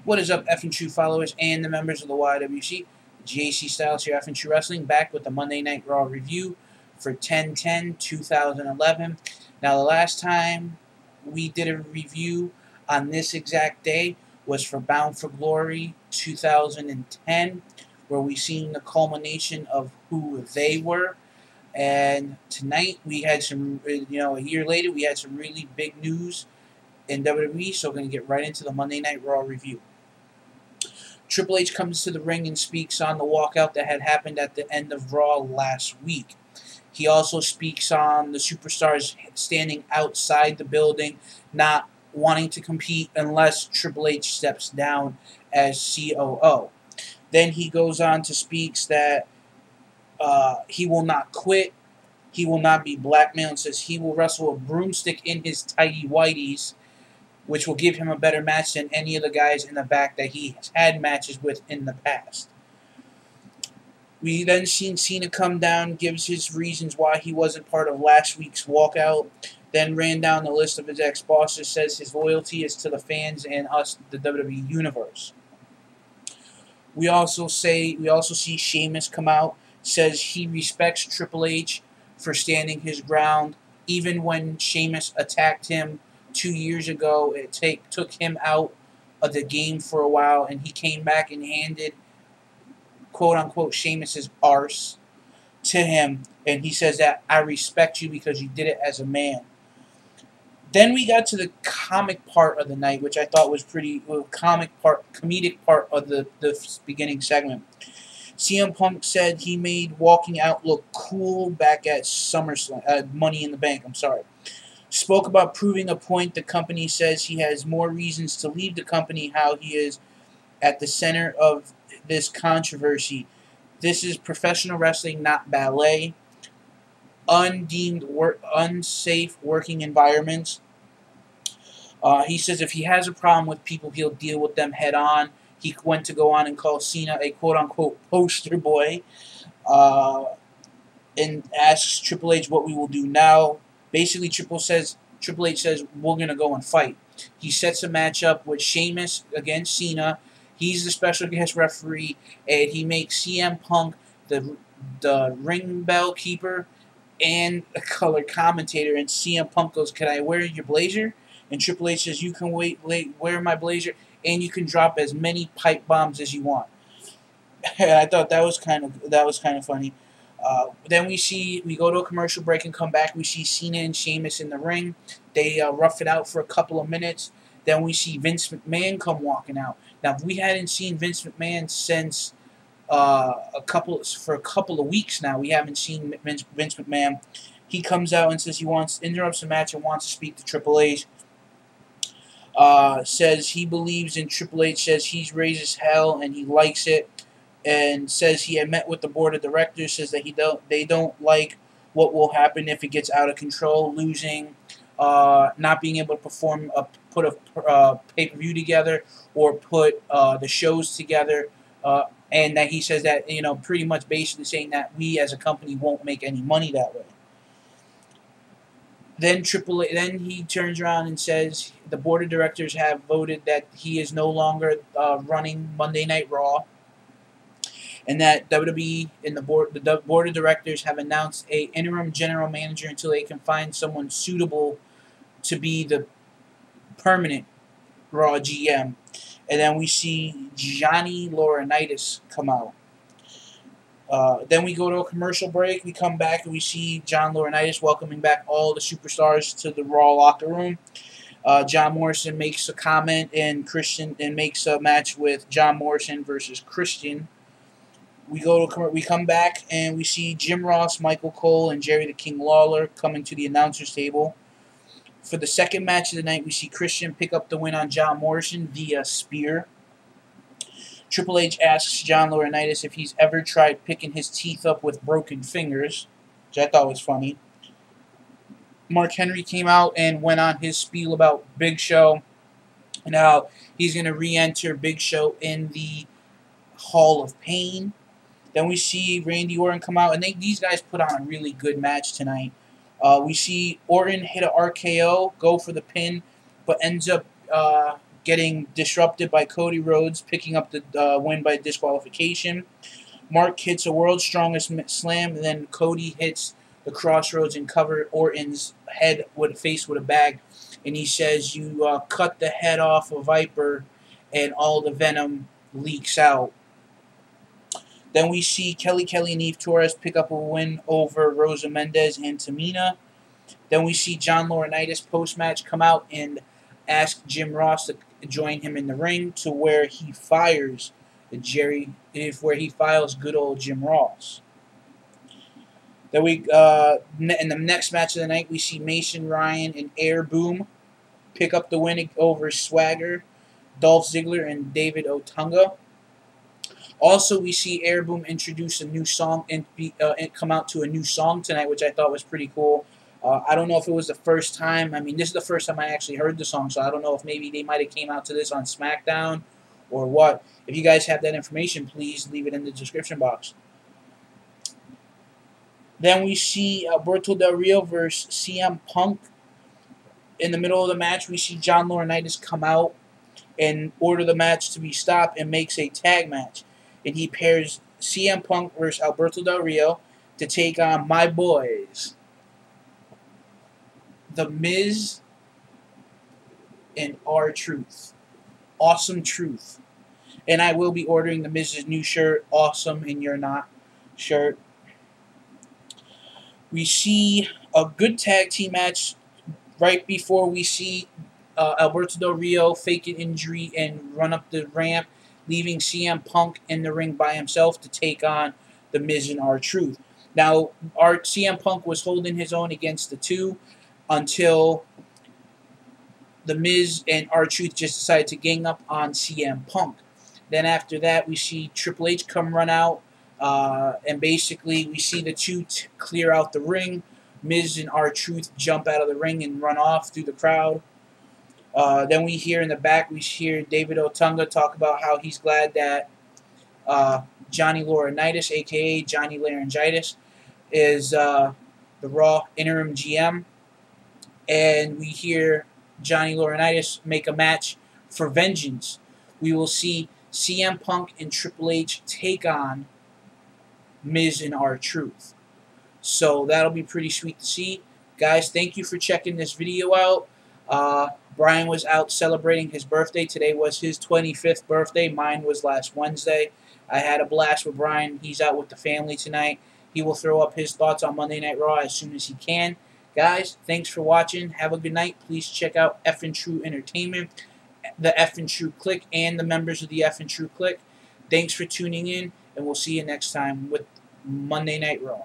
What is up, F and True followers and the members of the YWC? JC Styles here, F and True Wrestling, back with the Monday Night Raw review for 10/10/2011. Now, the last time we did a review on this exact day was for Bound for Glory 2010, where we seen the culmination of who they were. And tonight we had some, a year later, we had some really big news in WWE, so we're going to get right into the Monday Night Raw review. Triple H comes to the ring and speaks on the walkout that had happened at the end of Raw last week. He also speaks on the superstars standing outside the building, not wanting to compete unless Triple H steps down as COO. Then he goes on to speaks that he will not quit, he will not be blackmailed, and says he will wrestle a broomstick in his tighty whities, which will give him a better match than any of the guys in the back that he has had matches with in the past. We then seen Cena come down, gives his reasons why he wasn't part of last week's walkout, then ran down the list of his ex-bosses, says his loyalty is to the fans and us, the WWE Universe. We also see Sheamus come out, says he respects Triple H for standing his ground, even when Sheamus attacked him 2 years ago. It took him out of the game for a while, and he came back and handed, quote-unquote, Sheamus's arse to him, and he says that, I respect you because you did it as a man. Then we got to the comic part of the night, which I thought was comedic part of the beginning segment. CM Punk said he made walking out look cool back at SummerSlam, Money in the Bank, Spoke about proving a point. The company says he has more reasons to leave the company, how he is at the center of this controversy. This is professional wrestling, not ballet. Unsafe working environments. He says if he has a problem with people, he'll deal with them head on. He went to go on and call Cena a quote-unquote poster boy, and asks Triple H what we will do now. Basically, Triple H says, we're going to go and fight. He sets a match up with Sheamus against Cena. He's the special guest referee, and he makes CM Punk the ring bell keeper and a color commentator. And CM Punk goes, can I wear your blazer? And Triple H says, you can wear my blazer, and you can drop as many pipe bombs as you want. I thought that was kind of funny. Then we go to a commercial break and come back. We see Cena and Sheamus in the ring. They rough it out for a couple of minutes. Then we see Vince McMahon come walking out. Now, we hadn't seen Vince McMahon since a couple of weeks now. We haven't seen Vince McMahon. He comes out and says he interrupts the match and wants to speak to Triple H. Says he believes in Triple H. Says he's raised as hell and he likes it. And says he had met with the board of directors, says that they don't like what will happen if it gets out of control, losing, not being able to put a pay-per-view together or put the shows together, and that he says that, pretty much basically saying that we as a company won't make any money that way. Then he turns around and says the board of directors have voted that he is no longer running Monday Night Raw, and that WWE and the board of directors have announced an interim general manager until they can find someone suitable to be the permanent Raw GM. And then we see Johnny Laurinaitus come out. Then we go to a commercial break. We come back and we see John Laurinaitus welcoming back all the superstars to the Raw locker room. John Morrison makes a comment, and makes a match with John Morrison versus Christian. We come back and we see Jim Ross, Michael Cole, and Jerry the King Lawler coming to the announcers table. For the second match of the night, we see Christian pick up the win on John Morrison via spear. Triple H asks John Laurinaitus if he's ever tried picking his teeth up with broken fingers, which I thought was funny. Mark Henry came out and went on his spiel about Big Show and how he's going to re-enter Big Show in the Hall of Pain. Then we see Randy Orton come out, and these guys put on a really good match tonight. We see Orton hit an RKO, go for the pin, but ends up getting disrupted by Cody Rhodes, picking up the win by disqualification. Mark hits a World's Strongest Slam, and then Cody hits the Crossroads and cover Orton's face with a bag. And he says, you cut the head off a viper and all the venom leaks out. Then we see Kelly and Eve Torres pick up a win over Rosa Mendez and Tamina. Then we see John Laurinaitis post-match come out and ask Jim Ross to join him in the ring, to where he fires where he files good old Jim Ross. Then we in the next match of the night, we see Mason Ryan and Air Boom pick up the win over Swagger, Dolph Ziggler, and David Otunga. Also, we see Air Boom introduce a new song and come out to a new song tonight, which I thought was pretty cool. I don't know if it was the first time. I mean, this is the first time I actually heard the song, so I don't know if maybe they might have came out to this on SmackDown or what. If you guys have that information, please leave it in the description box. Then we see Alberto Del Rio versus CM Punk. In the middle of the match, we see John Laurinaitis come out and order the match to be stopped and makes a tag match. And he pairs CM Punk versus Alberto Del Rio to take on my boys, The Miz and R-Truth. Awesome Truth. And I will be ordering The Miz's new shirt, Awesome and You're Not shirt. We see a good tag team match right before we see Alberto Del Rio fake an injury and run up the ramp, leaving CM Punk in the ring by himself to take on The Miz and R-Truth. Now, CM Punk was holding his own against the two until The Miz and R-Truth just decided to gang up on CM Punk. Then after that, we see Triple H come run out, and basically we see the two clear out the ring. Miz and R-Truth jump out of the ring and run off through the crowd. Then we hear in the back, we hear David Otunga talk about how he's glad that Johnny Laurinaitis, a.k.a. Johnny Laryngitis, is the Raw interim GM. And we hear Johnny Laurinaitis make a match for vengeance. We will see CM Punk and Triple H take on Miz and R-Truth. So that'll be pretty sweet to see. Guys, thank you for checking this video out. Brian was out celebrating his birthday. Today was his 25th birthday. Mine was last Wednesday. I had a blast with Brian. He's out with the family tonight. He will throw up his thoughts on Monday Night Raw as soon as he can. Guys, thanks for watching. Have a good night. Please check out F and True Entertainment, the F and True Click, and the members of the F and True Click. Thanks for tuning in, and we'll see you next time with Monday Night Raw.